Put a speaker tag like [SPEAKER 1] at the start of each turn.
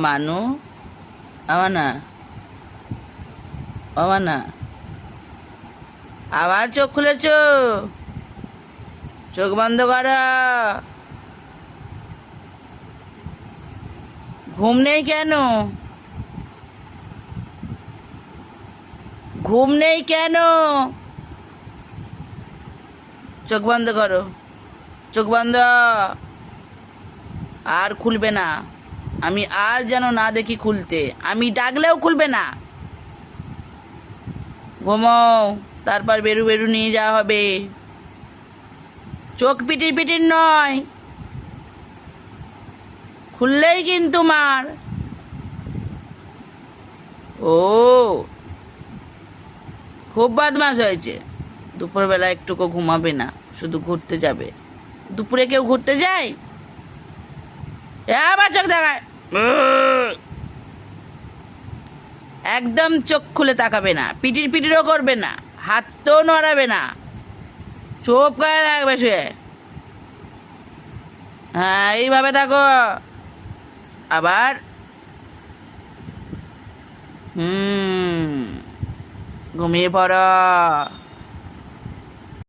[SPEAKER 1] মানু, আমানা, আমানা, আবার চোখ খুলেছ? চোখ বন্ধ করো। ঘুম নেই কেন? ঘুম নেই কেন? চোখ বন্ধ করো, চোখ বন্ধ। আর খুলবে না। আমি আর যেন না দেখি খুলতে। আমি ডাকলেও খুলবে না। ঘুমোও, তারপর বেরু বেরু নিয়ে যাওয়া হবে। চোখ পিটির পিটির নয়, খুললেই কিন্তু মার। ও, খুব বদমাশ হয়েছে। দুপুরবেলা একটুকু ঘুমাবে না, শুধু ঘুরতে যাবে। দুপুরে কেউ ঘুরতে যায়? আবার চোখ দেখায়। একদম চোখ খুলে তাকাবে না, পিটির পিটিরও করবে না, হাত তো নড়াবে না। চুপ করে থাকবে শুয়ে। হ্যাঁ, এইভাবে থাকো। আবার ঘুমিয়ে পড়ো।